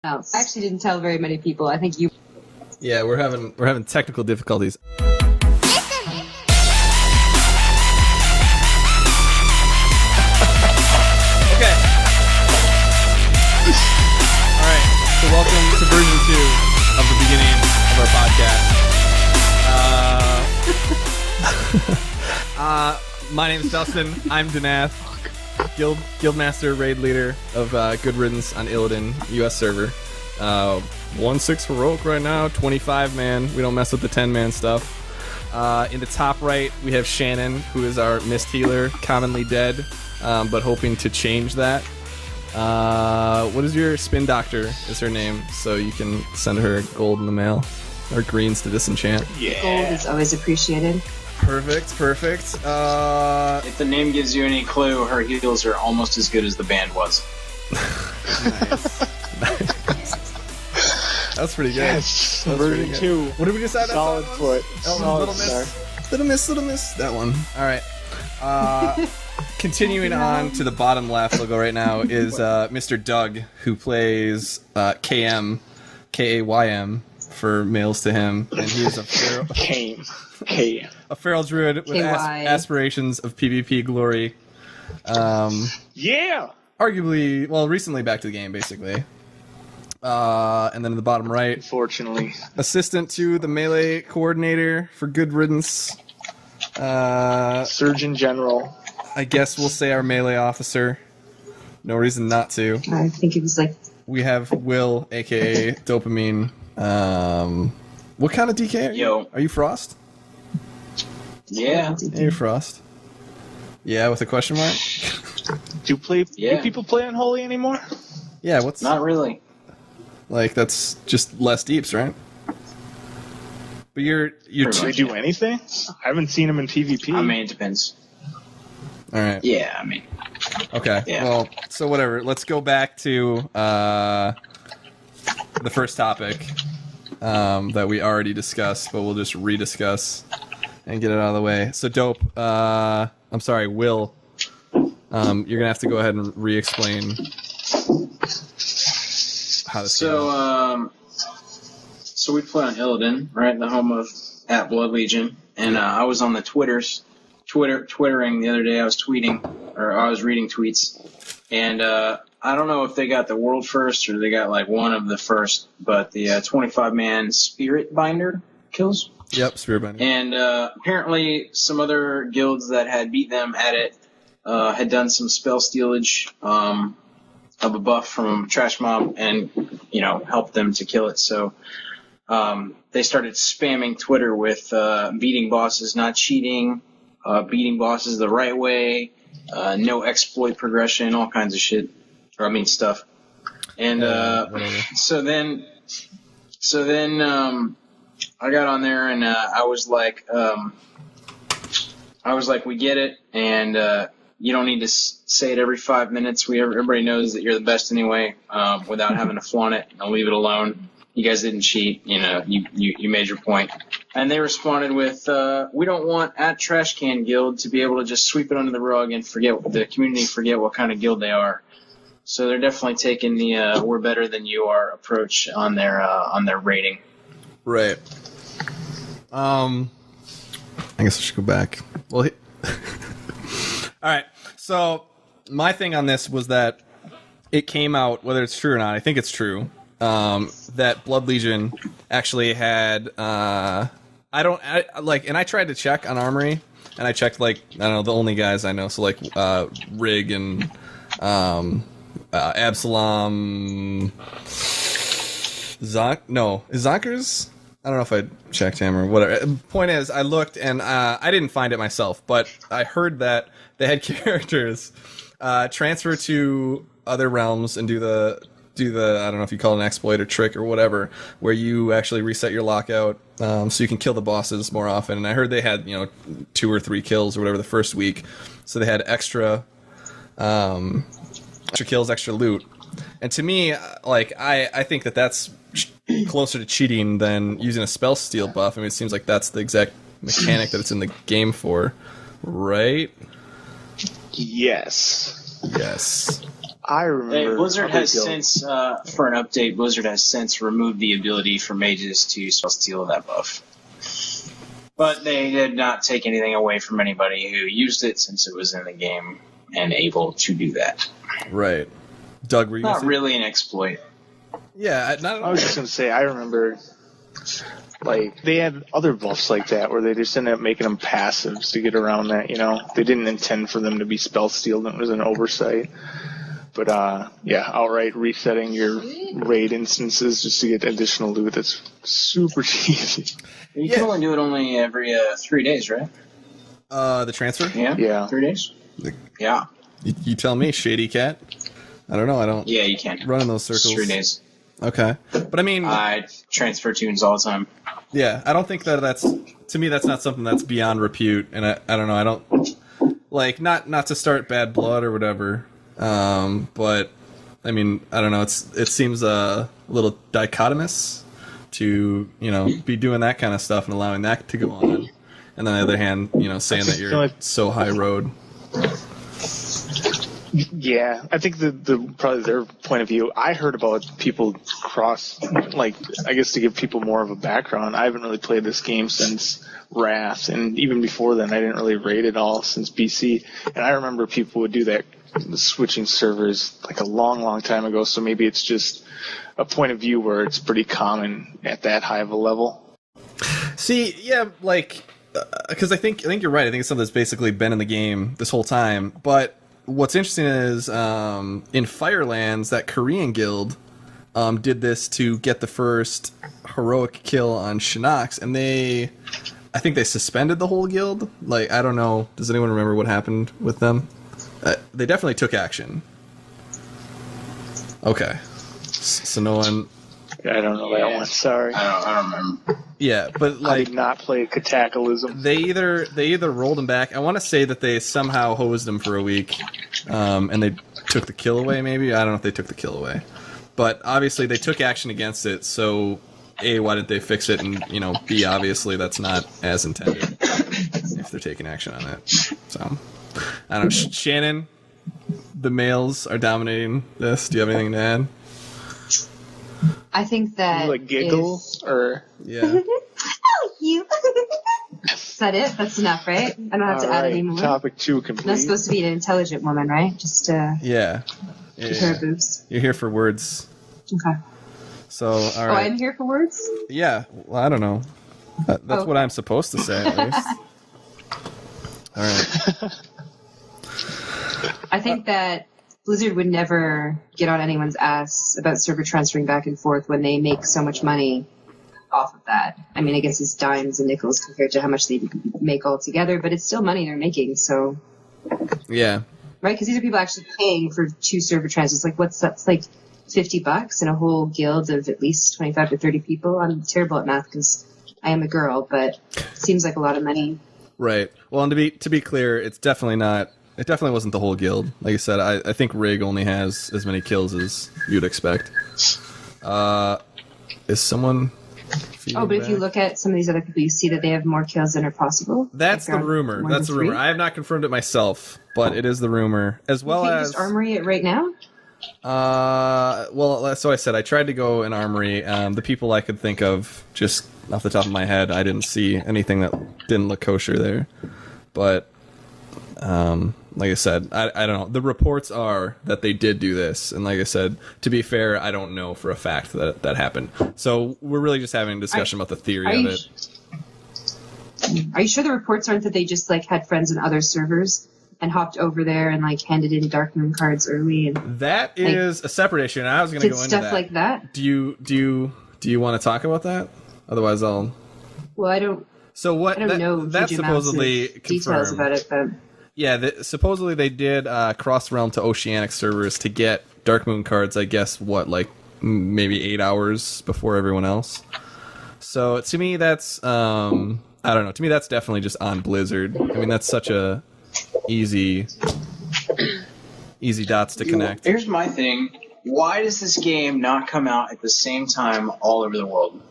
No, I actually didn't tell very many people. I think you. Yeah, we're having technical difficulties. Okay. All right. So welcome to version 2 of the beginning of our podcast. My name's Dustin. I'm Danath, Guildmaster, raid leader of Good Riddance on Illidan, US server. 1-6 heroic right now, 25-man. We don't mess with the 10-man stuff. In the top right, we have Shannon, who is our mist healer, commonly dead, but hoping to change that. What is your spin doctor is her name, so you can send her gold in the mail, or greens to disenchant. Yeah. Gold is always appreciated. Perfect. If the name gives you any clue, her heals are almost as good as the band was. Nice. That's pretty good. Yes, version 2. What did we decide? Solid foot. Little miss. That one. All right. Continuing on to the bottom left, I'll go right now, is Mr. Doug, who plays KM, Kaym for mails to him, and he is a feral, a feral druid with aspirations of PvP glory. Yeah. Arguably, well, recently back to the game, basically. And then in the bottom right, unfortunately, assistant to the melee coordinator for Good Riddance, Surgeon General. I guess we'll say our melee officer. No reason not to. I think it was like... We have Will, aka Dopamine. What kind of DK are you? Yo. Are you Frost? Yeah. You're Frost. Yeah, with a question mark? Do people play Unholy anymore? Yeah, what's... Not really. Like, that's just less deeps, right? But you're Do they do anything? I haven't seen them in PvP. I mean, it depends. Alright. Yeah, I mean... Okay, yeah. Well, so whatever. Let's go back to the first topic that we already discussed, but we'll just rediscuss and get it out of the way. So, Dope, I'm sorry, Will, you're going to have to go ahead and re-explain how this goes. So we play on Illidan, right, the home of @Blood Legion, and I was on the twittering the other day. I was tweeting, or I was reading tweets, and I don't know if they got the world first or they got like one of the first, but the 25-man Spirit Binder kills. Yep, Spirit Binder. And apparently some other guilds that had beat them at it had done some spell stealage of a buff from Trash Mob and, helped them to kill it. So they started spamming Twitter with beating bosses not cheating, beating bosses the right way, no exploit progression, all kinds of shit. Stuff. And so then I got on there and I was like, we get it, and you don't need to say it every 5 minutes. Everybody knows that you're the best anyway, without having to flaunt it. I'll leave it alone. You guys didn't cheat. You made your point. And they responded with, we don't want @Trashcan Guild to be able to just sweep it under the rug and forget what kind of guild they are. So they're definitely taking the "we're better than you are" approach on their rating. Right. I guess I should go back. Well, all right. So my thing on this was that it came out, whether it's true or not, I think it's true, that Blood Legion actually had. And I tried to check on Armory, and I checked the only guys I know, so Rig and Absalom. Is Zonkers? I don't know if I checked him or whatever. Point is, I looked and I didn't find it myself, but I heard that they had characters transfer to other realms and do the I don't know if you call it an exploit or trick or whatever, where you actually reset your lockout so you can kill the bosses more often. And I heard they had 2 or 3 kills or whatever the first week, so they had extra kills, extra loot. And to me, I think that's closer to cheating than using a spell steal buff. I mean, it seems like that's the exact mechanic that it's in the game for, right? Yes. I remember. Blizzard has since, for an update, Blizzard has since removed the ability for mages to spell steal that buff. But they did not take anything away from anybody who used it since it was in the game and able to do that. Right. Doug, were you not really an exploit? Yeah, I was just going to say, I remember, like, they had other buffs like that where they just ended up making them passives to get around that, you know? They didn't intend for them to be spell stealed, and it was an oversight. But, yeah, outright resetting your raid instances just to get additional loot, that's super easy. You can only do it every 3 days, right? The transfer? Yeah. 3 days? Yeah. You tell me, Shady Cat. I don't know. I don't. Yeah, you can. Run in those circles. 3 days. Okay. But I mean, I transfer tunes all the time. Yeah, I don't think that's, to me, that's not something that's beyond repute. And I don't know. I don't, like, not to start bad blood or whatever. But I mean, I don't know. It seems a little dichotomous to, you know, be doing that kind of stuff and allowing that to go on. And on the other hand, you know, saying that you're so high road. Yeah, I think the probably their point of view. I heard about people like, I guess to give people more of a background, I haven't really played this game since Wrath, and even before then, I didn't really raid it all since BC. And I remember people would do that, switching servers like a long time ago. So maybe it's just a point of view where it's pretty common at that high of a level. See, yeah, like, because I think you're right. I think it's something that's basically been in the game this whole time, but. What's interesting is in Firelands, that Korean guild did this to get the first heroic kill on Shinnocks, and I think they suspended the whole guild. Like, I don't know. Does anyone remember what happened with them? They definitely took action. Okay. So no one... I don't know that one. Sorry. I don't remember. Yeah, but like I did not play Cataclysm. They either rolled him back. I want to say that they somehow hosed him for a week, and they took the kill away. Maybe I don't know if they took the kill away, but obviously they took action against it. So A, why didn't they fix it? And you know, B, obviously that's not as intended if they're taking action on it. So I don't know. Shannon, the males are dominating this. Do you have anything to add? I think that like giggle or yeah. Oh, you. Is that it? That's enough, right? I don't have to add any more. Topic 2 complete. I'm not supposed to be an intelligent woman, right? Just yeah. Keep her boobs. You're here for words. Okay. So all right. Oh, I'm here for words. Yeah. Well, I don't know. That's what I'm supposed to say, at least. All right. I think that Blizzard would never get on anyone's ass about server transferring back and forth when they make so much money off of that. I mean, I guess it's dimes and nickels compared to how much they make altogether, but it's still money they're making, so... Yeah. Right? Because these are people actually paying for 2 server transfers. Like, what's that? It's like $50 in a whole guild of at least 25 to 30 people. I'm terrible at math because I am a girl, but it seems like a lot of money. Right. Well, and to be clear, it's definitely not... It definitely wasn't the whole guild. Like I said, I think Rig only has as many kills as you'd expect. Is someone... Oh, but if you look at some of these other people, you see that they have more kills than are possible. That's the rumor. That's the rumor. I have not confirmed it myself, but it is the rumor. As well as... just armory it right now? Well, so I said I tried to go in armory. The people I could think of, just off the top of my head, I didn't see anything that didn't look kosher there. But... like I said, I don't know. The reports are that they did do this, and like I said, to be fair, I don't know for a fact that happened. So we're really just having a discussion about the theory of it. Are you sure the reports aren't that they just like had friends in other servers and hopped over there and like handed in Dark Moon cards early? And that is a separate issue, and I was going to go into stuff that. Like that. Do you want to talk about that? Otherwise, I'll. Well, I don't. So what? I don't know. That's supposedly details about it, but. Yeah, supposedly they did cross-realm to Oceanic servers to get Dark Moon cards, I guess, like maybe 8 hours before everyone else. So to me, that's, I don't know, to me that's definitely just on Blizzard. I mean, that's such a easy dots to connect. Here's my thing. Why does this game not come out at the same time all over the world?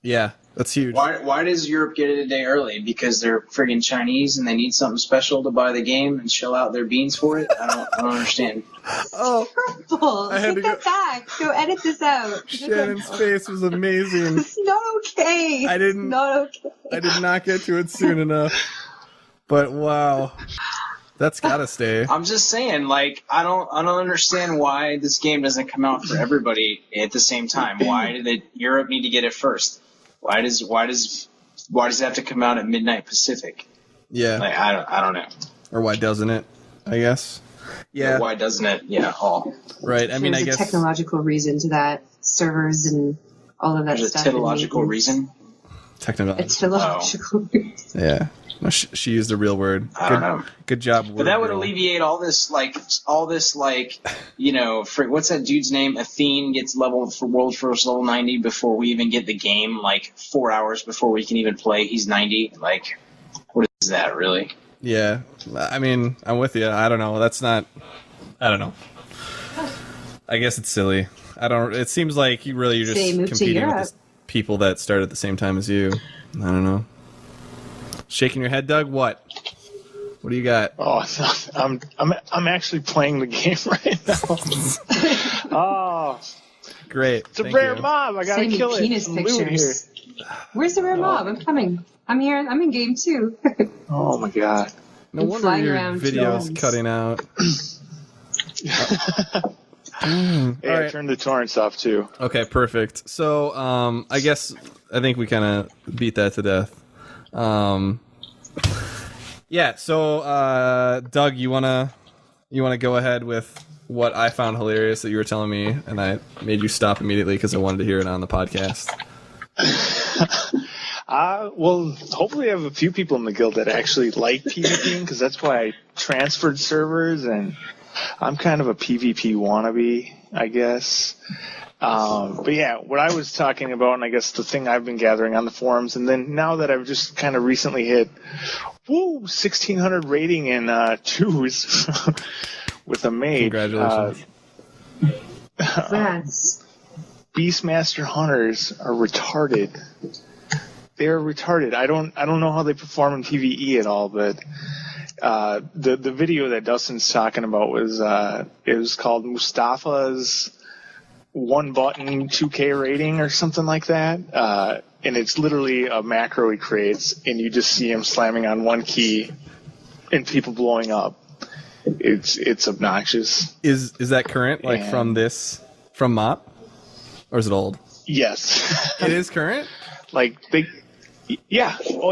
Yeah, That's huge. Why does Europe get it a day early? Because they're friggin' Chinese and they need something special to buy the game and shell out their beans for it? I don't understand. Oh, Terrible. Take that back. Go edit this out. Shannon's face was amazing. It's not okay. It's not okay. I did not get to it soon enough. But wow. That's gotta stay. I'm just saying, like, I don't understand why this game doesn't come out for everybody at the same time. Why did Europe need to get it first? Why does it have to come out at midnight Pacific? Yeah. Like, I don't know. Or why doesn't it? I guess. Yeah. Or why doesn't it? Yeah. All. Right. I mean, There's I guess a technological reason to that. Servers and all of that There's stuff. a technological reason. A technological reason. Yeah. No, she used a real word. I don't know. Good job. But that would alleviate all this, you know, what's that dude's name? Athene gets leveled for world first level 90 before we even get the game, like 4 hours before we can even play. He's 90. Like, what is that, really? Yeah. I mean, I'm with you. I don't know. That's not... I don't know. I guess it's silly. It seems like you're just competing with the people that start at the same time as you. I don't know. Shaking your head, Doug? What do you got? Oh, I'm actually playing the game right now. Oh, great! It's a rare mob. I gotta kill it. Penis pictures. Where's the rare mob? I'm coming. I'm here. I'm in game 2. Oh my god! No wonder your video's cutting out. Hey, I turned the torrents off too. Okay, perfect. So, I think we kind of beat that to death. Yeah, so Doug, you wanna go ahead with what I found hilarious that you were telling me, and I made you stop immediately because I wanted to hear it on the podcast. Well, hopefully I have a few people in the guild that actually like PvPing, because that's why I transferred servers, and I'm kind of a PvP wannabe, I guess. But yeah, what I was talking about, and I guess the thing I've been gathering on the forums, and then now that I've just kind of recently hit, 1,600 rating in 2s with a maid. Congratulations. Yes. Beastmaster hunters are retarded. They're retarded. I don't know how they perform in PvE at all, but the video that Dustin's talking about was it was called Mustafa's one button 2K rating or something like that, and it's literally a macro he creates, and you just see him slamming on one key and people blowing up. It's obnoxious. Is that current, like, and from MOP, or is it old? Yes. It is current. Like oh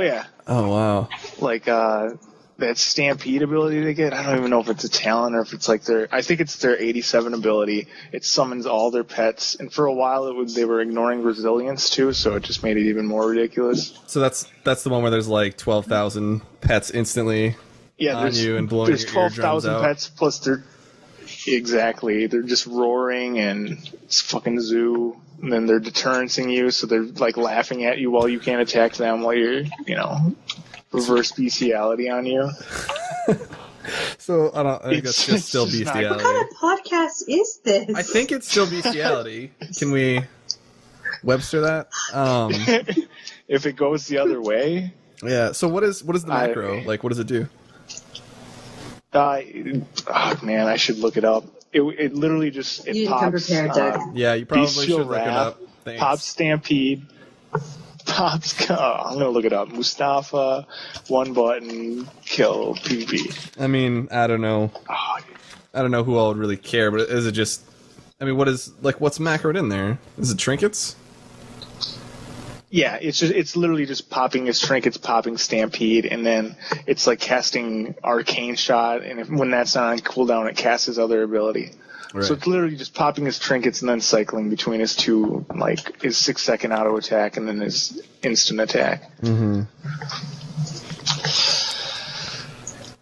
yeah. Oh wow. Like that stampede ability they get, I don't even know if it's a talent or if it's like I think it's their 87 ability. It summons all their pets, and for a while they were ignoring resilience too, so it just made it even more ridiculous. So that's the one where there's like 12,000 pets instantly on you and blowing your eardrums out. There's 12,000 pets plus they're just roaring, and it's fucking zoo. And then they're deterrencing you, so they're like laughing at you while you can't attack them while you're, reverse bestiality on you. So I think that's just still bestiality. What kind of podcast is this? I think it's still bestiality. Can we Webster that? If it goes the other way. Yeah. So what is the macro? Like, what does it do? Man, I should look it up. It literally just you pops. Come prepared, Doug. Yeah, you probably should look it up. Thanks. Pops Stampede. I'm gonna look it up. Mustafa, one button, kill, PvP. I mean, I don't know. I don't know who all would really care, but is it just? I mean, what's macroed in there? Is it trinkets? Yeah, it's literally just popping his trinkets, popping Stampede, and then it's like casting Arcane Shot, and when that's not on cooldown, it casts his other ability. Right. So it's literally just popping his trinkets and then cycling between his two, like his 6-second auto attack and then his instant attack. Mm-hmm.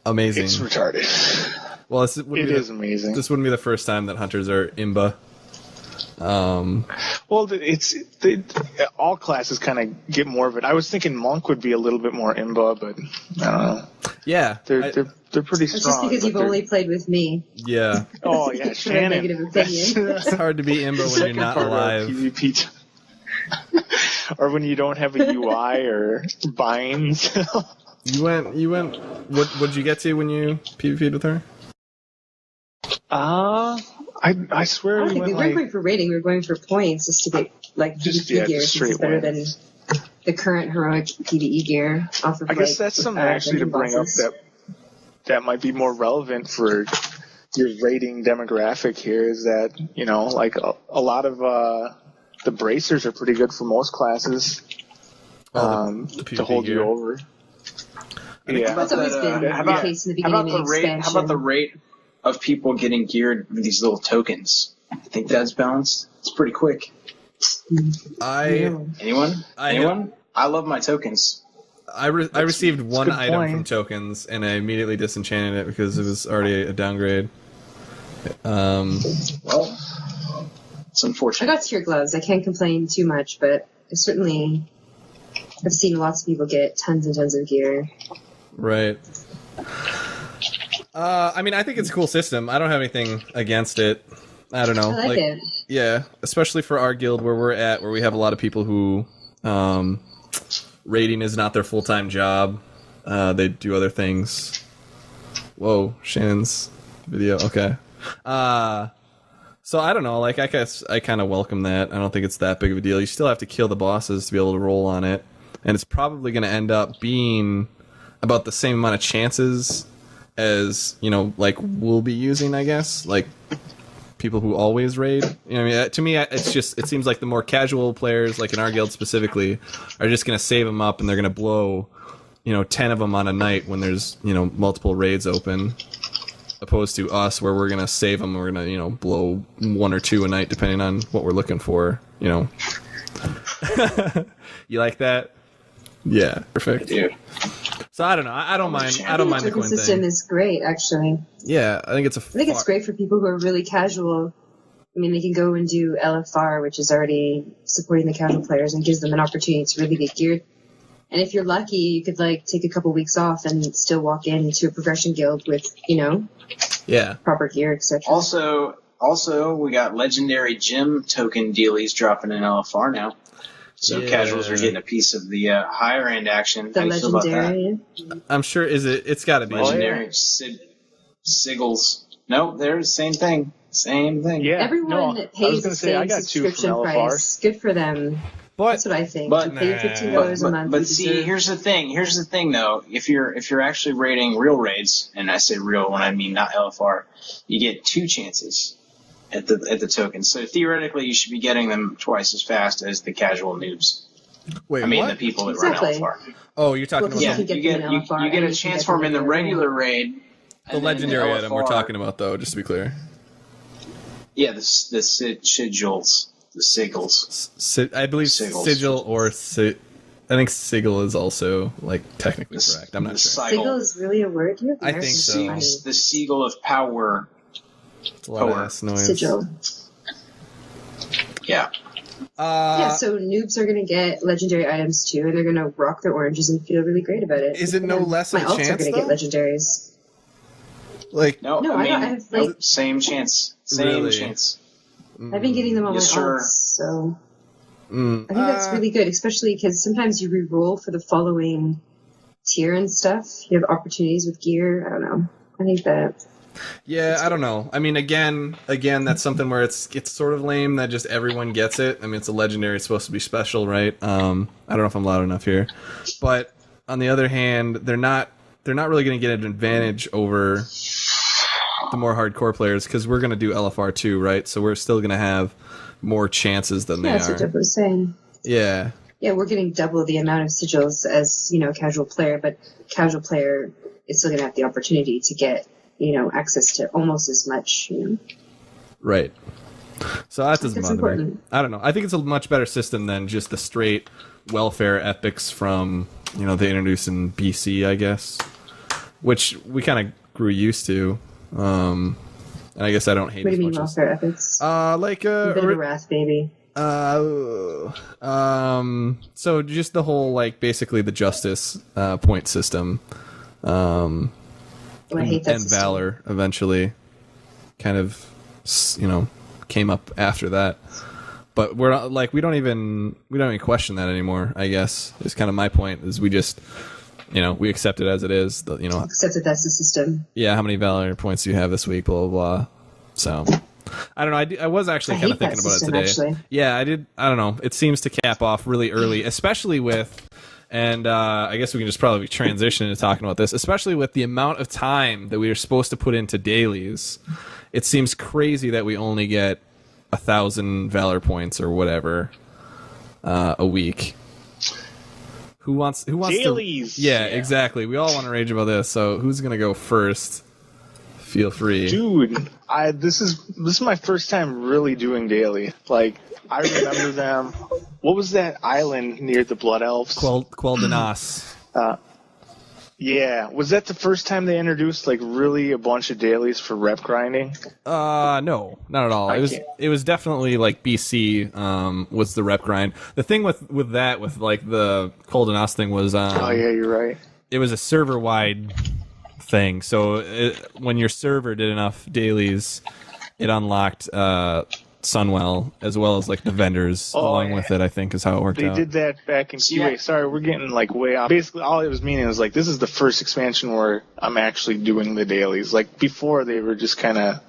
Amazing. It's retarded. Well, it is amazing. This wouldn't be the first time that hunters are imba. Well, all classes kind of get more of it. I was thinking Monk would be a little bit more imba, but I don't know. Yeah, they're pretty strong. It's just because you've only played with me. Yeah. Oh yeah, Shannon. Negative opinion. It's hard to be imba when you're not alive. PvP. or when you don't have a UI or binds. You went. What'd you get to when you PvP'd with her? I swear I don't we think we went weren't going for rating. We were going for points just to get like PvP gear, since it's better than the current heroic PvE gear off of. I guess that's something actually to bring up that might be more relevant for your rating demographic here. Is that like a lot of the bracers are pretty good for most classes to hold gear. you over. Yeah, That's always been the case in the beginning of the expansion. How about the rate of people getting geared with these little tokens? I think that's balanced. It's pretty quick. Anyone? I love my tokens. I received one item from tokens, and I immediately disenchanted it because it was already a downgrade. Well, it's unfortunate. I got tier gloves. I can't complain too much, but I certainly have seen lots of people get tons and tons of gear. Right. I mean, I think it's a cool system. I don't have anything against it. I don't know. I like it. Yeah, especially for our guild where we're at, where we have a lot of people who raiding is not their full-time job. They do other things. Whoa, Shannon's video. Okay. So I don't know. Like, I guess I kind of welcome that. I don't think it's that big of a deal. You still have to kill the bosses to be able to roll on it, and it's probably going to end up being about the same amount of chances as like we'll be using, I guess, like people who always raid. I mean, to me, it seems like the more casual players, like in our guild specifically, are just going to save them up, and they're going to blow 10 of them on a night when there's multiple raids open, opposed to us where we're going to save them, we're going to blow 1 or 2 a night depending on what we're looking for. You like that? Yeah, perfect. Dude. So I don't know. I don't mind. I don't mind the coin thing. The system is great, actually. Yeah, I think it's it's great for people who are really casual. I mean, they can go and do LFR, which is already supporting the casual players, and gives them an opportunity to really get geared. And if you're lucky, you could take a couple weeks off and still walk into a progression guild with proper gear, etc. Also, we got legendary gym token dealies dropping in LFR now. So casuals are getting a piece of the higher end action. The How do you feel about legendary. that? I'm sure. It's got to be Legendary Siggles. No, they're the same thing. Same thing. Yeah. Everyone that pays the same subscription price. Good for them. That's what I think. But you pay $15 a month. But see, here's the thing. Here's the thing, though. If you're actually raiding real raids, and I say real when I mean not LFR, you get 2 chances at the tokens. So theoretically, you should be getting them twice as fast as the casual noobs. Wait, what? the people that run LFR. Oh, you're talking about you get a chance for them in the regular raid. The legendary item we're talking about, though, just to be clear. Yeah, the sigils. The sigils. I believe Sigils. sigil or I think sigil is also technically correct. I'm not sure. Sigil is really a word here? I think so. The seagull of power. It's a lot of ass noise. Sigil. Yeah. So noobs are going to get legendary items too, and they're going to rock their oranges and feel really great about it. Is it no less of a chance, My alts are going to get legendaries. No, I have same chance. Same chance. I've been getting them on my alts, so I think that's really good, especially because sometimes you re-roll for the following tier and stuff. You have opportunities with gear. I don't know. I think that. Yeah, I don't know. I mean, again, that's something where it's sort of lame that just everyone gets it. I mean, it's a legendary; it's supposed to be special, right? I don't know if I'm loud enough here, but on the other hand, they're not really going to get an advantage over the more hardcore players because we're going to do LFR too, right? So we're still going to have more chances than they are. That's what Jeff was saying. Yeah. Yeah, we're getting double the amount of sigils as a casual player, but casual player is still going to have the opportunity to get access to almost as much. Right. So that doesn't bother me. I don't know. I think it's a much better system than just the straight welfare epics from they introduced in BC, I guess, which we kind of grew used to. And I guess I don't hate. What do you mean welfare epics? A bit of a wrath baby. So just the whole basically the justice point system. I hate that and system. Valor eventually kind of came up after that. But we're not, like, we don't even question that anymore. I guess is kind of my point. Is we just, we accept it as it is. Accept that that's the system. Yeah, how many Valor points do you have this week? Blah blah blah. So I don't know. I was actually kind of thinking about it today. Actually. Yeah, I did. I don't know. It seems to cap off really early, especially with, and I guess we can just probably transition into talking about this, especially with the amount of time that we are supposed to put into dailies. It seems crazy that we only get 1,000 Valor points or whatever a week. Who wants dailies? Yeah, exactly. We all want to rage about this. So who's gonna go first? Feel free, dude. This is my first time really doing daily. Like, I remember them. What was that island near the Blood Elves? Quel de Nas. Yeah, was that the first time they introduced like really a bunch of dailies for rep grinding? No, not at all. It was definitely like BC was the rep grind. The thing with that with like the Quel de Nas thing was oh yeah, you're right. It was a server wide thing. So when your server did enough dailies, it unlocked Sunwell as well as like the vendors along with it. I think is how it worked out. They did that back in QA. Sorry, we're getting like way off. Basically, all it was meaning was like this is the first expansion where I'm actually doing the dailies. Like before, they were just kind of,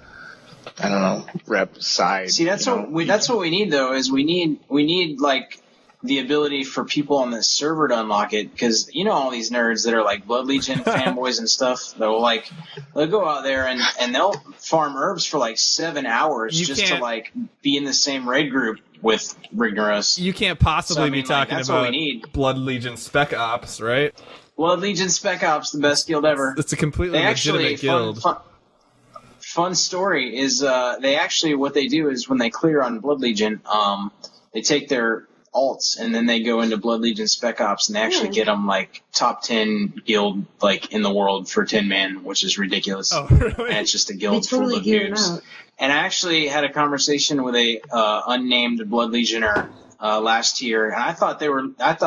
I don't know, rep side. See, that's what we need though. Is we need like the ability for people on the server to unlock it, because all these nerds that are like Blood Legion fanboys and stuff, they'll go out there and they'll farm herbs for like 7 hours to like be in the same raid group with Rignorous. You can't possibly be talking that's about what we need. Blood Legion Spec Ops, right? Blood Legion Spec Ops, the best guild ever. It's a completely legitimate guild. Fun story is they actually, what they do is when they clear on Blood Legion, they take their alts and then they go into Blood Legion Spec Ops and they actually get them like top 10 guild like in the world for 10 man, which is ridiculous. Oh, really? And it's just a guild full of noobs. And I actually had a conversation with a unnamed Blood Legioner last year, and I thought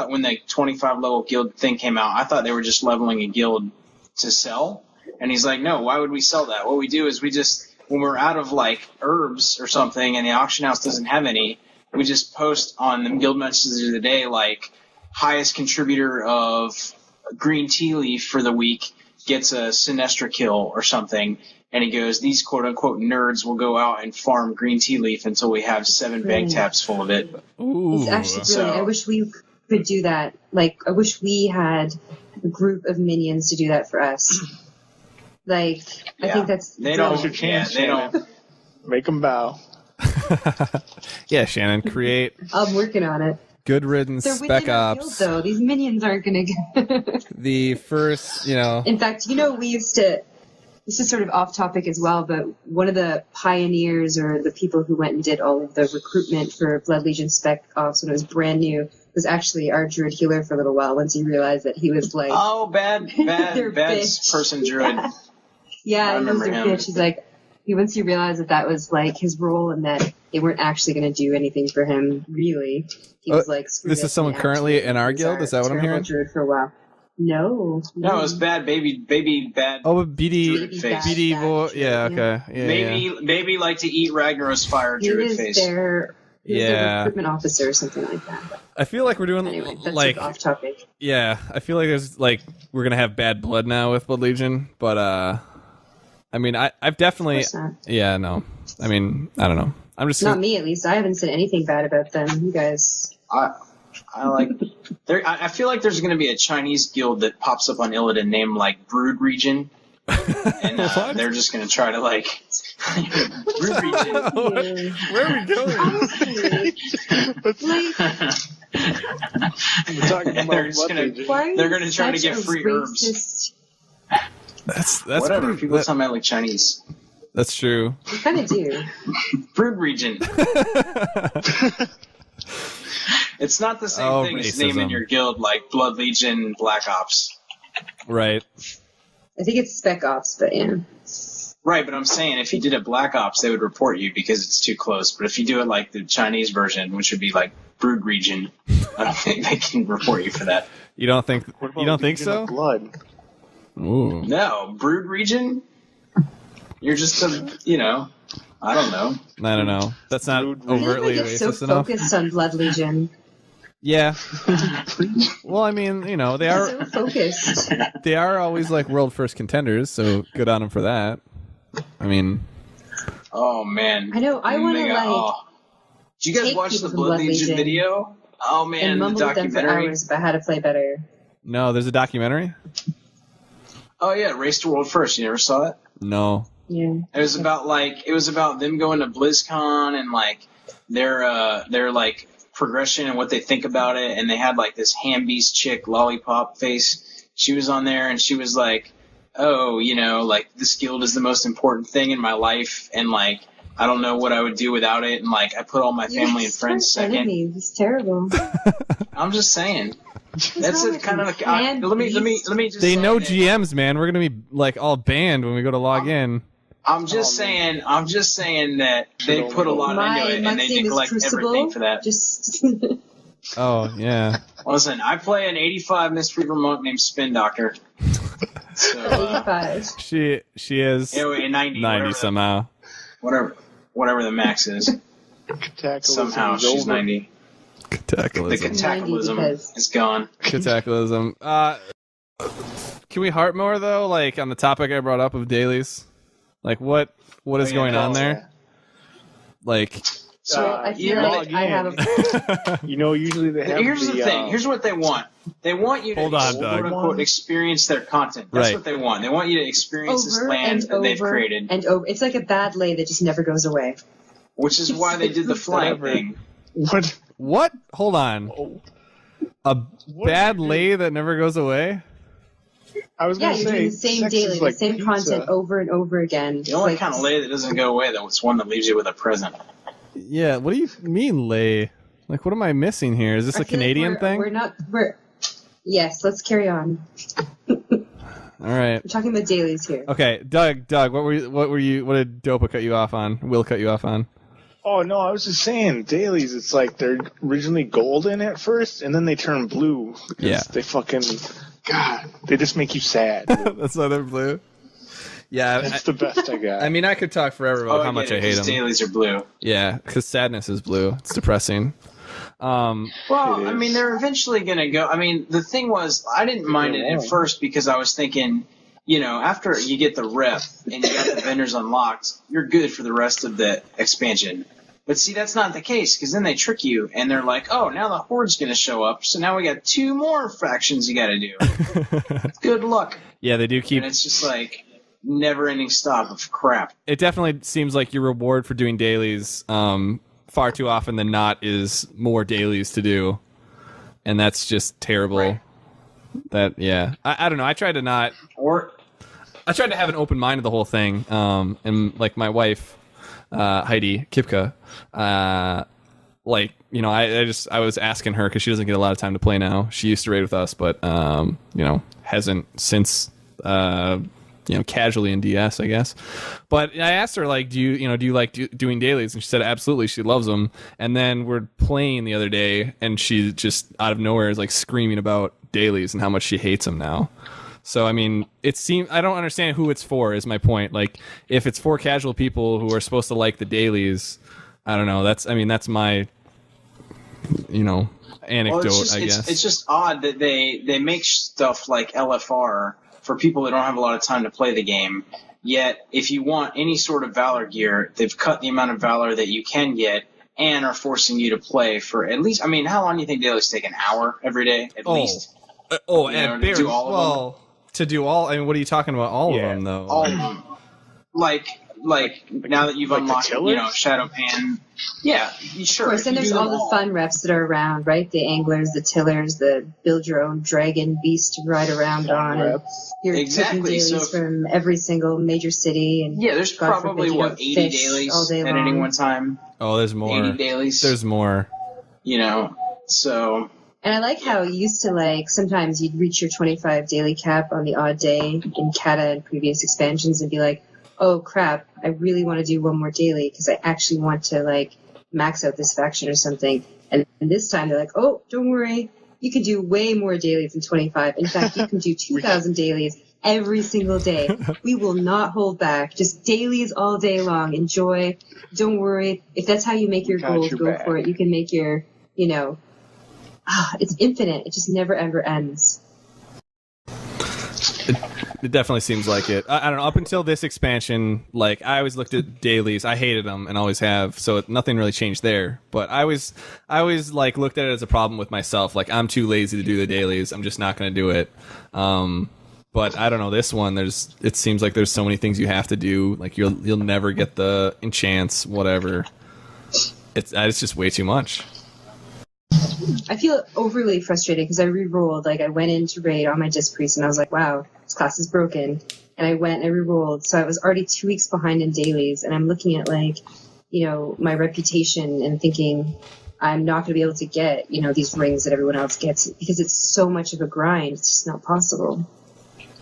when the 25 level guild thing came out, I thought they were just leveling a guild to sell. And he's like, no, why would we sell that? What we do is when we're out of like herbs or something and the auction house doesn't have any, we just post on the guild messages of the day, like, highest contributor of green tea leaf for the week gets a Sinestra kill or something. And he goes, these quote-unquote nerds will go out and farm green tea leaf until we have 7 bank taps full of it. Ooh. It's actually brilliant. I wish we could do that. Like, I wish we had a group of minions to do that for us. Like, I think that's... They don't. Your chance, they don't. Make them bow. Yeah, Shannon, create. I'm working on it. Good riddance, They're Spec Ops. Guild, though. These minions aren't going to get... The first, In fact, we used to... This is sort of off topic as well, but one of the pioneers or the people who went and did all of the recruitment for Blood Legion Spec Ops when it was brand new was actually our druid healer for a little while once he realized that he was like... Oh, bad person druid. Yeah, I remember him. Bitch. He's like... Once he realized that was like his role and that they weren't actually going to do anything for him, really, he was like, this is someone currently in our guild? Is that what I'm hearing? Druid for a while. No, it was bad baby bad. Oh, BD boy. Yeah, okay. Yeah, baby like to eat Ragnar's fire druid face. Their recruitment officer or something like that. I feel like we're doing anyway, that's like off topic. Yeah, I feel like there's like we're gonna have bad blood now with Blood Legion, but I mean, I've definitely... Yeah, no. I mean, I don't know. I'm just... Not me, at least. I haven't said anything bad about them. You guys... I like... I feel like there's going to be a Chinese guild that pops up on Illidan named, like, Brood Region. And they're just going to try to, like... Brood Region. Where are we going? We're talking about they're going to try to get free herbs. That's whatever. pretty, People tell me I like Chinese. That's true. You kind of do. Brood Region. It's not the same thing as naming your guild like Blood Legion Black Ops. Right. I think it's Spec Ops, but yeah. Right, but I'm saying if you did a Black Ops, they would report you because it's too close. But if you do it like the Chinese version, which would be like Brood Region, I don't think they can report you for that. You don't think? You don't think so? Blood. Ooh. No, Brood Region. You're just a I don't know. I don't know. That's not overtly It's so racist enough. focused on Blood Legion. Yeah. Well, I mean, they are So focused. they are always like world first contenders, so good on them for that. I mean, Oh man. I know. I want to Did you guys take watch people the from Blood Blood Legion Legion video? Oh man, and the mumble with them for documentary. hours about how to play better. no, there's a documentary? Oh yeah, Race to World First. You never saw it? No. Yeah. It was about them going to BlizzCon and like their like progression and what they think about it, and they had like this ham-beast chick lollipop face. She was on there and she was like, oh, like this guild is the most important thing in my life, and like I don't know what I would do without it, and like I put all my family and friends second. Enemy. It's terrible. I'm just saying. What's That's wrong a with kind you? of let me just They say know that- GMs, man. We're gonna be like all banned when we go to log in. I'm just saying that they put a lot into it, and they name is neglect Crucible. everything for that. Just Oh yeah. Listen, I play an 85 Mistweaver monk named Spin Doctor. So, 85. She is anyway, 90 whatever somehow. whatever the max is. Cataclysm Somehow is she's over. 90. The Cataclysm. cataclysm 90 because- is gone. Cataclysm. Can we heart more though? Like on the topic I brought up of dailies. Like what is yeah, going on yeah. there? Like So I feel yeah, like I have a Usually they have Here's the thing. Here's what they want. They want you to Hold on, Doug. quote unquote experience their content. That's Right. what they want. They want you to experience this over land and that they've over created, and over. It's like a bad lay that just never goes away. which is why they did the flag Whatever. thing. What? what? Hold on. A bad lay that never goes away? I was Yeah, gonna you're say doing the same sex daily, is the like same pizza. content over and over again. The only Like, kind of lay that doesn't go away, though, is one that leaves you with a present. Yeah. What do you mean lay? Like what am I missing here? Is this I a feel like Canadian thing? We're yes. Let's carry on. All right. We're talking about dailies here. Okay, Doug, what did Dopa cut you off on? Will cut you off on? Oh no, I was just saying dailies. It's like they're originally golden at first, and then they turn blue. Because Yeah. They fucking they just make you sad. That's why they're blue. Yeah, That's the best I got. I mean, I could talk forever about how much I hate them. Dailies are blue. Yeah, because sadness is blue. It's depressing. Well, It I mean, is. they're eventually going to go. I mean, the thing was, I didn't mind it at first because I was thinking, after you get the rep and you got the vendors unlocked, you're good for the rest of the expansion. But see, that's not the case because then they trick you and they're like, oh, now the Horde's going to show up. So now we got 2 more factions you got to do. Good luck. Yeah, they do keep. And it's just like never-ending stop of crap. It definitely seems like your reward for doing dailies far too often than not is more dailies to do, and that's just terrible. Right. I don't know. I tried to have an open mind to the whole thing, and like my wife, Heidi Kipka, I was asking her because she doesn't get a lot of time to play now. She used to raid with us, but hasn't since casually in DS, I guess. But I asked her, like, do you like doing dailies? And she said absolutely, she loves them. And then we're playing the other day, and she just out of nowhere is like screaming about dailies and how much she hates them now. So I mean, I don't understand who it's for. Is my point. Like, if it's for casual people who are supposed to like the dailies, I don't know. That's my anecdote. I guess it's just odd that they make stuff like LFR for people that don't have a lot of time to play the game. Yet, if you want any sort of Valor gear, they've cut the amount of Valor that you can get and are forcing you to play for at least. I mean, how long do you think dailies take? An hour every day, at least. And to do all of them? to do all. I mean, what are you talking about? All of them, though. All of them. Like now that you've Like the unlocked, tillers? Shadow Pan. Yeah, sure. Of course, then if you there's do all them the fun reps that are around, right? The anglers, the tillers, the build your own dragon beast to ride around on. And you're Exactly, taking dailies so if- from every single major city. And Yeah, there's God probably forbid you don't 80 fish dailies all day at any long. one time. Oh, there's more. 80 dailies. There's more. So And I like how you used to, sometimes you'd reach your 25 daily cap on the odd day in Kata and previous expansions and be like, oh crap, I really want to do one more daily because I actually want to, max out this faction or something. And this time they're like, oh, don't worry, you can do way more dailies than 25. In fact, you can do 2,000 dailies every single day. We will not hold back. Just dailies all day long. Enjoy. Don't worry. If that's how you make your goals, go for it. You can make your, it's infinite. It just never, ever ends. It definitely seems like it. I don't know. Up until this expansion, like, I always looked at dailies. I hated them and always have. So nothing really changed there. But I always like looked at it as a problem with myself. Like, I'm too lazy to do the dailies. I'm just not going to do it. But I don't know. This one, it seems like there's so many things you have to do. Like, you'll never get the enchants, whatever. It's just way too much. I feel overly frustrated because I re-rolled. Like, I went into raid on my disc priest and I was like, wow, this class is broken. And I went and I re-rolled. So I was already 2 weeks behind in dailies. And I'm looking at, like, my reputation and thinking I'm not going to be able to get, these rings that everyone else gets because it's so much of a grind. It's just not possible.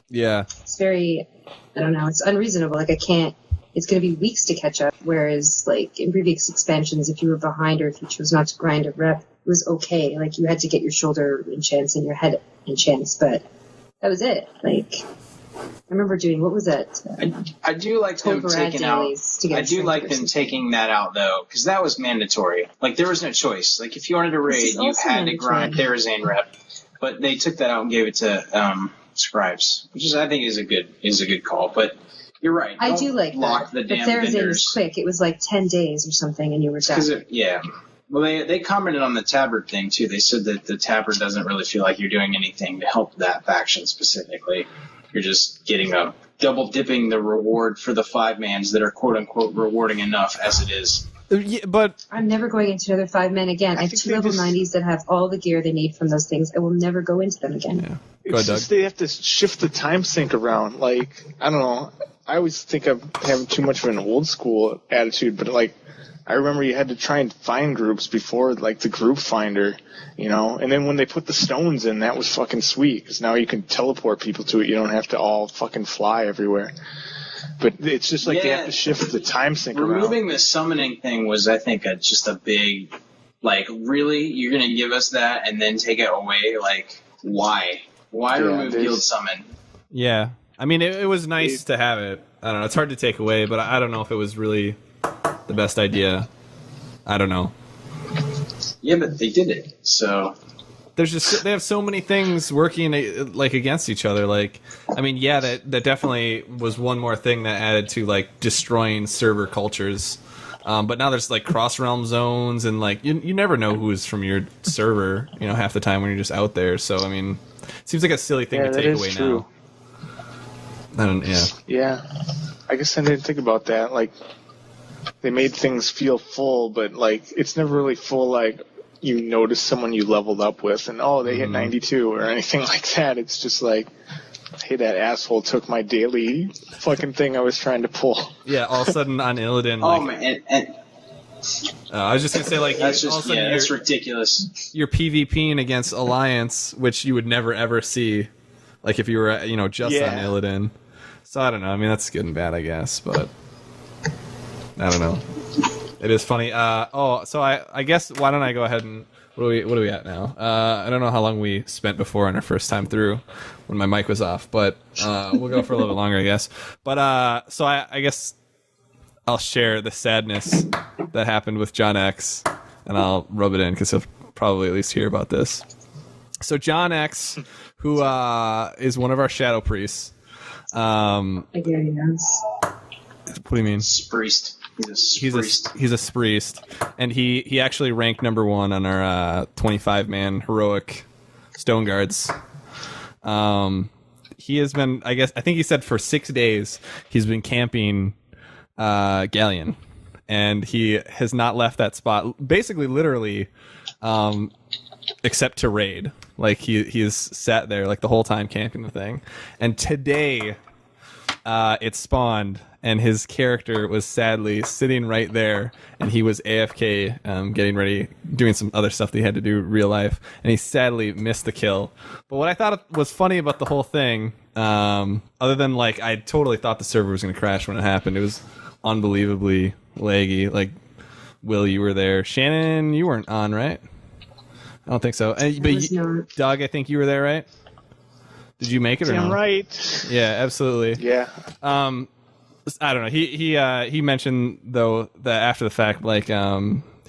Yeah. It's very, I don't know, it's unreasonable. Like, I can't, it's going to be weeks to catch up. Whereas, like, in previous expansions, if you were behind or if you chose not to grind a rep, it was okay. Like, you had to get your shoulder enchants and your head enchants, but that was it. Like, I remember doing, what was that? I do like them taking out. I do like them taking that out though, because that was mandatory. Like, there was no choice. Like, if you wanted to raid, you had to grind Therazane rep, but they took that out and gave it to scribes, which is, I think, is a good call. But you're right. I do like lock that. The damn Therazane vendors. was quick. It was like 10 days or something, and you were done. Yeah. Well, they commented on the tabard thing, too. They said that the tabard doesn't really feel like you're doing anything to help that faction specifically. You're just getting double dipping the reward for the 5-mans that are quote-unquote rewarding enough as it is. Yeah, but I'm never going into another 5-man again. I have 2 level 90s that have all the gear they need from those things. I will never go into them again. Yeah. It's just they have to shift the time sync around. Like, I don't know. I always think I'm having too much of an old school attitude, but, like, I remember you had to try and find groups before, like, the group finder, and then when they put the stones in, that was fucking sweet, because now you can teleport people to it. You don't have to all fucking fly everywhere. But it's just like they have to shift the time sync around. Removing the summoning thing was, I think, just a big, like, really? You're going to give us that and then take it away? Like, why? Why remove guild summon? Yeah. I mean, it was nice to have it. I don't know. It's hard to take away, but I don't know if it was really the best idea. I don't know. Yeah, but they did it, so they have so many things working like against each other. Like, I mean, yeah, that definitely was one more thing that added to, like, destroying server cultures. But now there's, like, cross realm zones and, like, you never know who's from your server, half the time when you're just out there. So, I mean, it seems like a silly thing to take away now. Yeah. I guess I didn't think about that. Like, they made things feel full, but, like, it's never really full, like, you notice someone you leveled up with and, they hit 92 or anything like that. It's just like, hey, that asshole took my daily fucking thing I was trying to pull. Yeah, all of a sudden on Illidan, I was just going to say, like, that's ridiculous. You're PvPing against Alliance, which you would never, ever see, like, if you were, just on Illidan. So, I don't know. I mean, that's good and bad, I guess, but I don't know. It is funny. So I guess, why don't I go ahead and, what are we at now? I don't know how long we spent before on our first time through when my mic was off, but we'll go for a little bit longer, I guess. But so I guess I'll share the sadness that happened with John X, and I'll rub it in because he'll probably at least hear about this. So John X, who is one of our shadow priests. I hear you guys. What do you mean? Priest. He's a priest, and he actually ranked number 1 on our 25-man heroic stone guards. He has been, I think he said for 6 days he's been camping Galleon, and he has not left that spot. Basically, literally, except to raid. Like he is sat there like the whole time camping the thing. And today, it spawned. And his character was sadly sitting right there, and he was AFK, getting ready, doing some other stuff that he had to do real life, and he sadly missed the kill. But what I thought was funny about the whole thing, other than, like, I totally thought the server was going to crash when it happened. It was unbelievably laggy. Like, Will, you were there. Shannon, you weren't on, right? I don't think so. But Doug, I think you were there, right? Did you make it or Damn no? right. Yeah, absolutely. Yeah. I don't know. He mentioned though that after the fact, like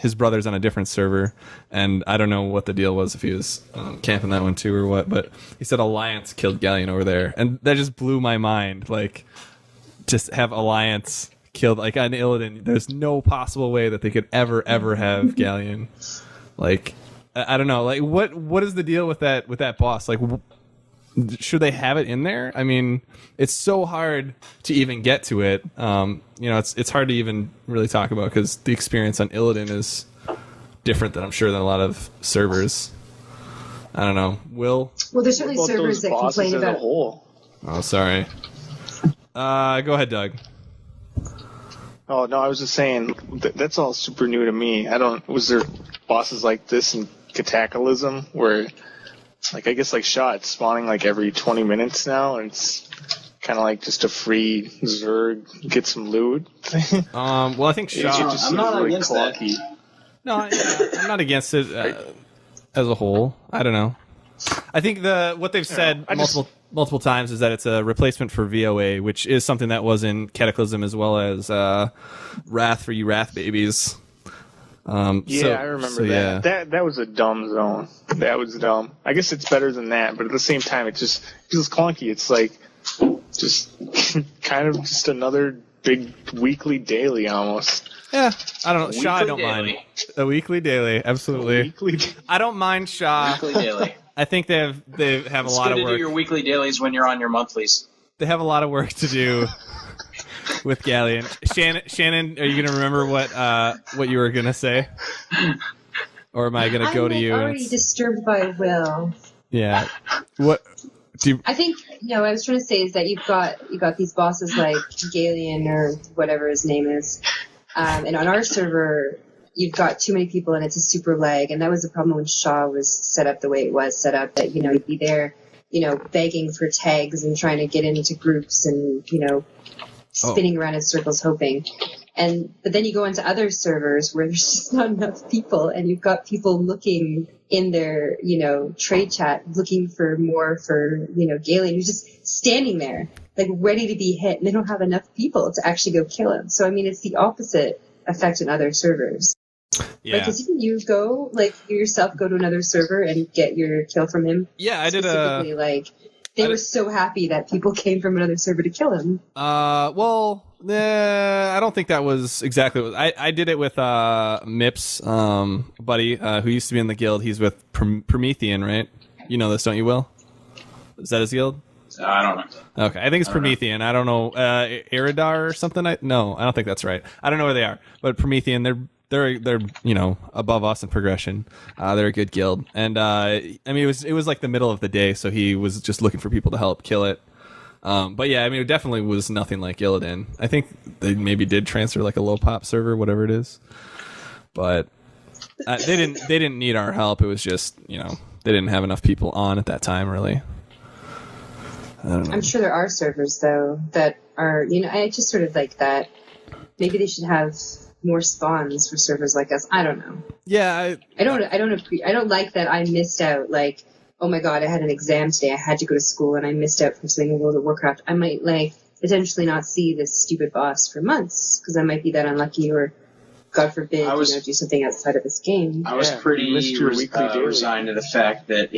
his brother's on a different server, and I don't know what the deal was if he was camping that one too or what. But he said Alliance killed Galleon over there, and that just blew my mind. Like, just have Alliance killed like on Illidan. There's no possible way that they could ever have Galleon. Like, I don't know. Like, what is the deal with that boss? Like, should they have it in there? I mean, it's so hard to even get to it. It's hard to even really talk about because the experience on Illidan is different than I'm sure than a lot of servers. I don't know. Well, there's certainly servers that complain about. Oh, sorry. Go ahead, Doug. Oh no, I was just saying that's all super new to me. Was there bosses like this in Cataclysm where? Like, I guess, like, Shaw, it's spawning, like, every 20 minutes now, and it's kind of like just a free Zerg, get some loot thing. Well, I think Shaw... I'm not really against clunky. That. No, I'm not against it as a whole. I don't know. I think what they've said multiple times is that it's a replacement for VOA, which is something that was in Cataclysm as well as Wrath for you Wrath babies. I remember that. Yeah. That was a dumb zone. That was dumb. I guess it's better than that, but at the same time, it just feels clunky. It's like just kind of just another big weekly daily almost. Yeah, I don't know. Shaw, I don't mind. A weekly daily, absolutely. I don't mind Shaw. Weekly daily. I think they have a lot of work. It's good to do your weekly dailies when you're on your monthlies. They have a lot of work to do. With Galleon. Shannon, are you going to remember what you were going to say? Or am I going to go to you? I'm already disturbed by Will. Yeah. What do you... I think, I was trying to say is that you've got these bosses like Galleon or whatever his name is. And on our server, you've got too many people and it's a super lag. And that was the problem when Shaw was set up the way it was set up, that, you'd be there, begging for tags and trying to get into groups and, spinning around in circles hoping. But then you go into other servers where there's just not enough people and you've got people looking in their, trade chat looking for more for, Galleon, who's just standing there, like ready to be hit, and they don't have enough people to actually go kill him. So, I mean, it's the opposite effect in other servers. Yeah. Like, didn't you go, you yourself go to another server and get your kill from him? Yeah, I did specifically, they were so happy that people came from another server to kill him. I don't think that was exactly what I did it with Mips, buddy, who used to be in the guild. He's with Promethean, right? You know this, don't you, Will? Is that his guild? I don't know. Okay, I think it's Promethean. I don't know, Eridar or something. No, I don't think that's right. I don't know where they are, but Promethean, they're above us in progression. They're a good guild, and I mean it was like the middle of the day, so he was just looking for people to help kill it. But yeah, I mean it definitely was nothing like Illidan. I think they maybe did transfer like a low pop server, whatever it is, but they didn't need our help. It was just they didn't have enough people on at that time, really. I don't know. I'm sure there are servers though that are I just sort of like that. Maybe they should have more spawns for servers like us. I don't know. Yeah, I don't like that I missed out. Like, oh my god, I had an exam today. I had to go to school and I missed out from something in World of Warcraft. I might potentially not see this stupid boss for months because I might be that unlucky, or God forbid, do something outside of this game. I was pretty resigned to the fact that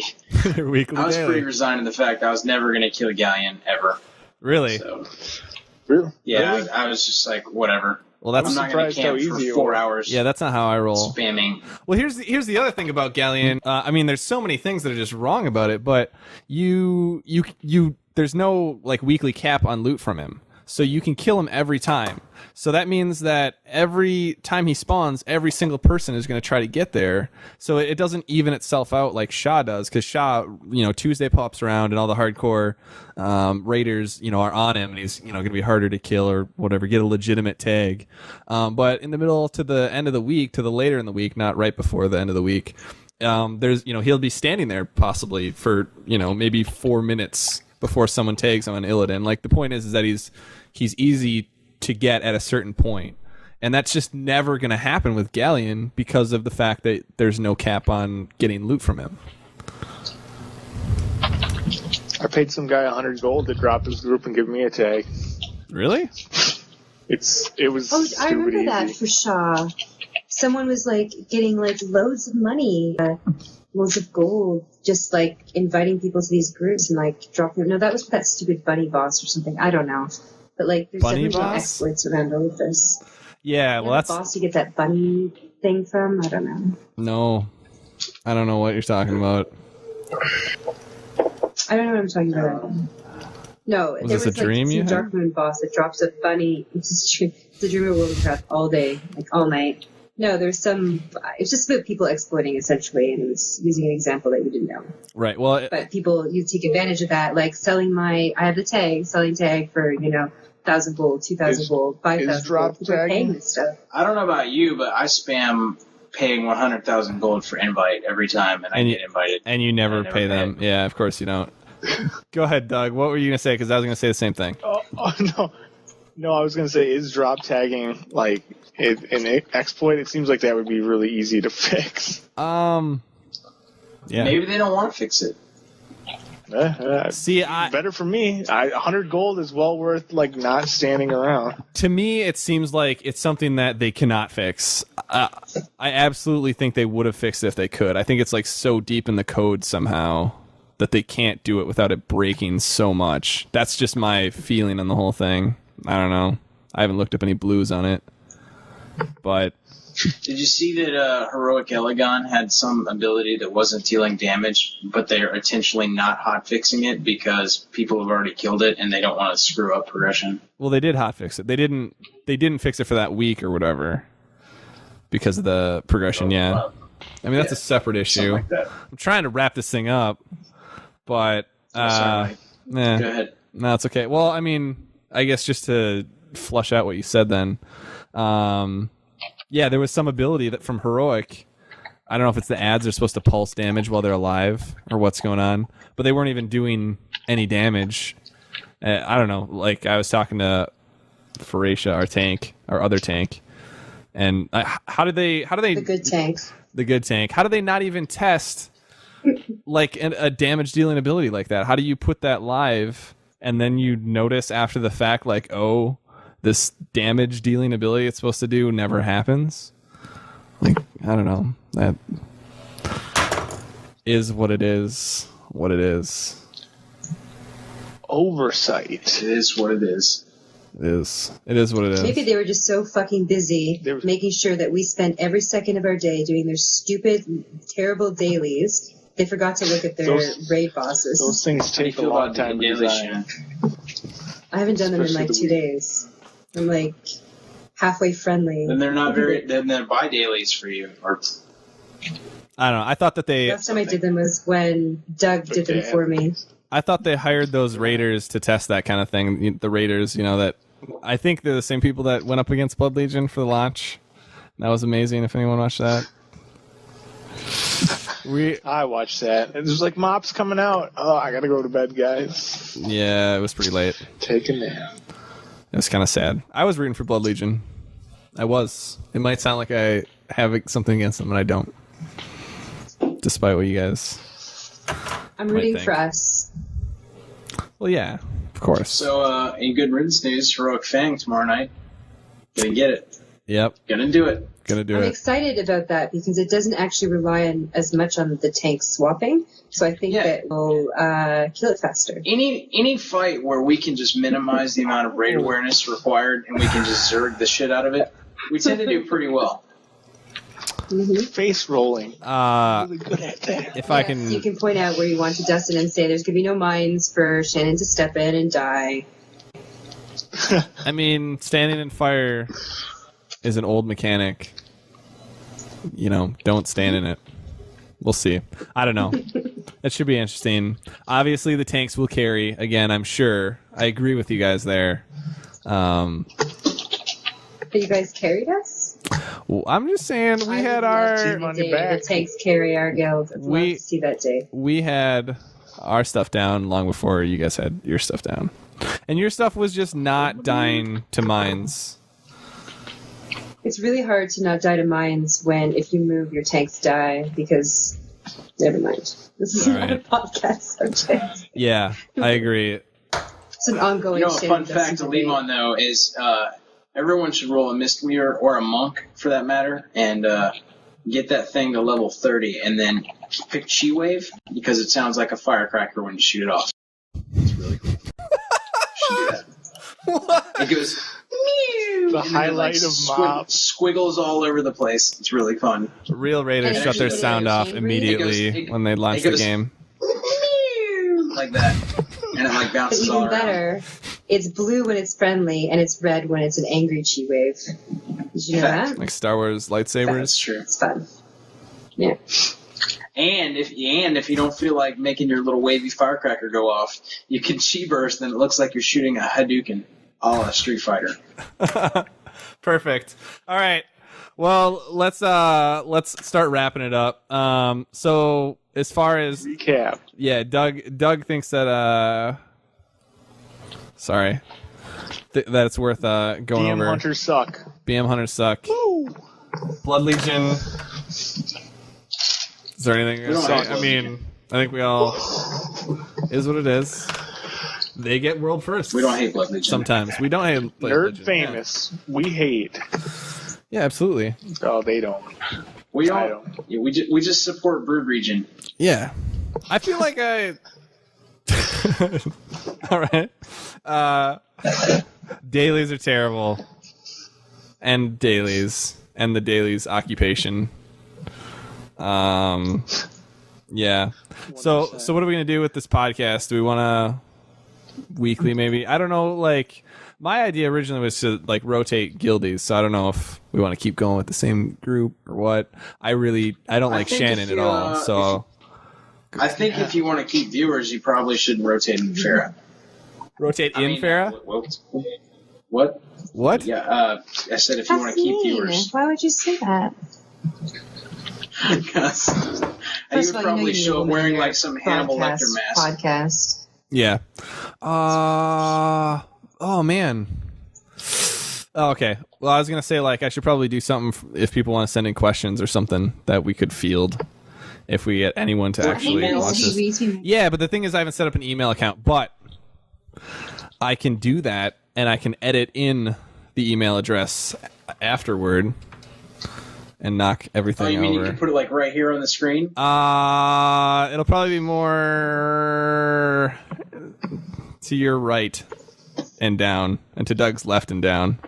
I was never going to kill Galleon ever. Really? So, really? Yeah, really? I was just like, whatever. Well, that's I'm not going to camp for 4 hours. Yeah, that's not how I roll. Spamming. Well, here's the other thing about Galleon. I mean, there's so many things that are just wrong about it, but there's no weekly cap on loot from him, so you can kill him every time. So that means that every time he spawns, every single person is going to try to get there. So it doesn't even itself out like Shaw does, because Shaw, Tuesday pops around and all the hardcore raiders, are on him, and he's, going to be harder to kill or whatever, get a legitimate tag. But in the middle to the end of the week, to the later in the week, not right before the end of the week, there's, he'll be standing there possibly for, maybe 4 minutes before someone tags him on Illidan. Like, the point is that he's easy to get at a certain point, and that's just never going to happen with Galleon because of the fact that there's no cap on getting loot from him. I paid some guy 100 gold to drop his group and give me a tag. Really? It was Oh, stupid I remember easy. that for Shaw. Someone was like getting like loads of money, loads of gold, just like inviting people to these groups and like dropping. No, that was that stupid bunny boss or something. I don't know, but like there's Bunny definitely boss? exploits around all of this. Yeah, well, The that's boss you get that bunny thing from. I don't know. no. I don't know what you're talking about. I don't know what I'm talking about. No, Was there this was a dream like you some had? Dark Moon boss that drops a bunny. It's a dream of World of Warcraft all day, like all night. No, there's some. It's just about people exploiting essentially, and it was using an example that you didn't know. Right. Well, But people, you take advantage of that, like selling I have the tag, selling tag for 1,000 gold, 2,000 gold, 5,000 drop gold. People are tagging? paying this stuff. I don't know about you, but I spam paying 100,000 gold for invite every time, and I And get invited. and you never I never pay pay. them. Yeah, of course you don't. Go ahead, Doug. What were you gonna say? Because I was gonna say the same thing. Oh no! I was gonna say, is drop tagging like an exploit? It seems like that would be really easy to fix. Yeah. Maybe they don't want to fix it. See, Better for me. 100 gold is well worth like not standing around. to me, it seems like it's something that they cannot fix. I absolutely think they would have fixed it if they could. I think it's like so deep in the code somehow that they can't do it without it breaking so much. That's just my feeling on the whole thing. I don't know. I haven't looked up any blues on it, but Did you see that Heroic Elegon had some ability that wasn't dealing damage, but they're intentionally not hotfixing it because people have already killed it and they don't want to screw up progression? well, they did hotfix it. They didn't fix it for that week or whatever because of the progression. Yeah, I mean that's a separate issue. Something like that. I'm trying to wrap this thing up, but Sorry, Mike. Go ahead. No, it's okay. Well, I mean, I guess just to flush out what you said then. Yeah, there was some ability that from Heroic. I don't know if it's the ads are supposed to pulse damage while they're alive or what's going on, but they weren't even doing any damage. I don't know. Like I was talking to Faracia, our other tank, and how do they The good tank. the good tank? How do they not even test like a damage dealing ability like that? How do you put that live and then you notice after the fact, like, oh, this damage dealing ability it's supposed to do never happens? Like, I don't know. That is what it is. What it is. Oversight. It is what it is. It is what it is. Maybe they were just so fucking busy making sure that we spent every second of our day doing their stupid, terrible dailies. They forgot to look at their raid bosses. Those things How do you take a feel long about time to daily, design. Shannon? I haven't done them in Especially like the 2 days. I'm like halfway friendly. Then they're not then they're buy dailies for you. Or I don't know. I thought that Last time I did them was when Doug did them for me. I thought they hired those raiders to test that kind of thing. The raiders, that I think they're the same people that went up against Blood Legion for the launch. That was amazing. If anyone watched that, I watched that. It was like mobs coming out. Oh, I gotta go to bed, guys. yeah, it was pretty late. Take a nap. It was kind of sad. I was rooting for Blood Legion. I was. It might sound like I have something against them, and I don't. Despite what you guys. I'm rooting think. for us. Well, yeah, of course. so, in Good Riddance Days, Heroic Fang tomorrow night. Gonna get it. Yep, Gonna do it. gonna do I'm it. excited about that because it doesn't actually rely on as much on the tank swapping. So I think that we'll kill it faster. Any fight where we can just minimize the amount of raid awareness required and we can just zerg the shit out of it, we tend to do pretty well. Face rolling. Really good at that. If I can, You can point out where you want to Dustin and say there's going to be no mines for Shannon to step in and die. I mean, standing in fire is an old mechanic. Don't stand in it. We'll see. I don't know. That should be interesting. Obviously, the tanks will carry. Again, I'm sure. I agree with you guys there. But you guys carried us? Well, I'm just saying we had team our on your back. The tanks carry our guild. I'd love to see that day. we had our stuff down long before you guys had your stuff down, and your stuff was just not dying to mines. It's really hard to not die to mines when if you move, your tanks die because Never mind. This is not a podcast subject. Yeah, I agree. It's an ongoing A fun fact to leave on, though, is everyone should roll a Mistweaver or a Monk, for that matter, and get that thing to level 30, and then pick Chi Wave, because it sounds like a firecracker when you shoot it off. It's really cool. Should do that. What? It goes... The highlight of Mob. Squiggles all over the place. It's really fun. Real raiders shut their sound off immediately when they launch the game. Like that. And it like bounces all around. Even better, it's blue when it's friendly, and it's red when it's an angry Chi Wave. Did you know that? Like Star Wars lightsabers? That's true. It's fun. Yeah. And if you don't feel like making your little wavy firecracker go off, you can Chi Burst, and it looks like you're shooting a Hadouken. A la Street Fighter. Perfect. All right. Well, let's start wrapping it up. So as far as recap, yeah, Doug thinks that that it's worth going BM over. Hunters suck. BM Hunters suck. Woo! Blood Legion. Is there anything to say? I mean, I think we all is what it is. They get world first. We don't hate Blood Legion. Sometimes. We don't hate Blood Nerd Legion. famous. Yeah. We hate. Yeah, absolutely. Oh, they don't. We don't. Yeah, we just support Bird Region. Yeah. I feel like I... All right. Dailies are terrible. And dailies. And the dailies occupation. Yeah. So what are we going to do with this podcast? Do we want to... weekly maybe? I don't know, like my idea originally was to like rotate guildies, so I don't know if we want to keep going with the same group or what. I don't like Shannon at all, so I think if you want to keep viewers, you probably should rotate in Farah. Rotate in Farah? What? Yeah, I said if you want to keep viewers. Why would you say that? Because you would probably show up wearing like some Hannibal Lecter mask. Podcast. Yeah. Oh man. Oh, okay. Well, I was gonna say like I should probably do something if people want to send in questions or something that we could field if we get anyone to actually watch this. Yeah, but the thing is, I haven't set up an email account, but I can do that and I can edit in the email address afterward and knock everything over. You mean you can put it like right here on the screen? It'll probably be more to your right and down, and to Doug's left and down.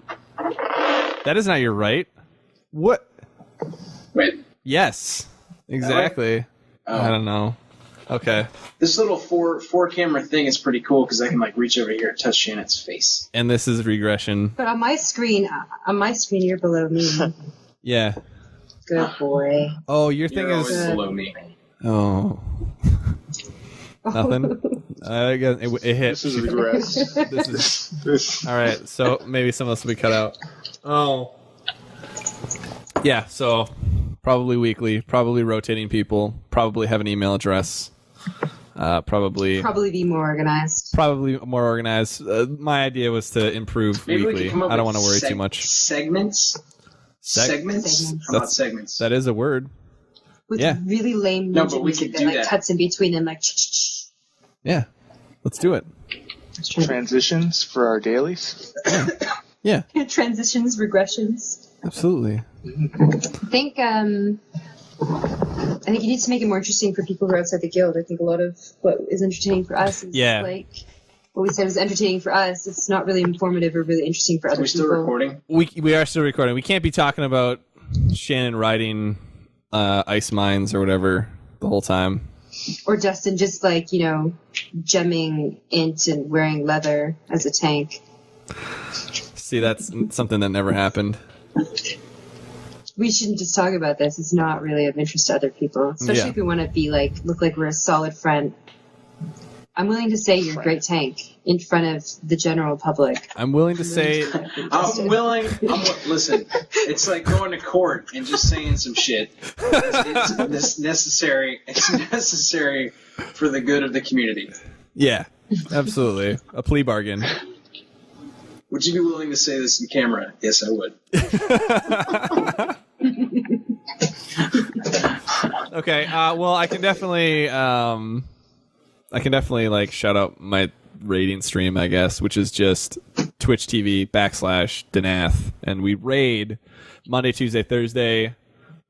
That is not your right. What? Wait. Yes, exactly. Oh. I don't know. Okay. This little four camera thing is pretty cool because I can like reach over here and touch Shannon's face. And this is regression. But on my screen, you're below me. Yeah. Good boy. Oh, your thing You're is always below me. Oh. Nothing. I guess it hit. This is regress. This is all right. So maybe some of this will be cut out. Oh. Yeah. So probably weekly. Probably rotating people. Probably have an email address. Probably be more organized. Probably more organized. My idea was to improve Maybe weekly. I don't want to worry too much. Segments. Segments. How about segments? That is a word. With really lame music that like cuts in between them, like. Yeah, let's do it. Transitions for our dailies. Yeah. Transitions, regressions. Absolutely. I think you need to make it more interesting for people who are outside the guild. I think a lot of what is entertaining for us is like what we said is entertaining for us. It's not really informative or really interesting for other people. Are we still recording? We are still recording. We can't be talking about Shannon riding ice mines or whatever the whole time. Or Justin just like, gemming int and wearing leather as a tank. See, that's something that never happened. We shouldn't just talk about this. It's not really of interest to other people, especially if we want to be look like we're a solid front. I'm willing to say you're a great tank in front of the general public. I'm willing to say... Listen, it's like going to court and just saying some shit. It's necessary. It's necessary for the good of the community. Yeah, absolutely. A plea bargain. Would you be willing to say this in camera? Yes, I would. Okay. Well, I can definitely like shout out my raiding stream, I guess, which is just Twitch TV /Danath, and we raid Monday, Tuesday, Thursday,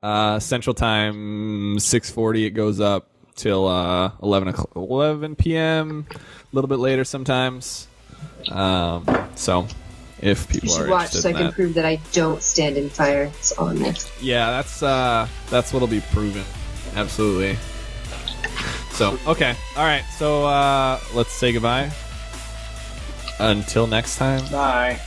Central Time, 6:40. It goes up till 11 p.m. A little bit later sometimes. So if people You are should watch interested so I in can that. prove that I don't stand in fire. It's all in there. Yeah, that's what'll be proven. Absolutely. So, okay. All right. So, let's say goodbye. Until next time. Bye.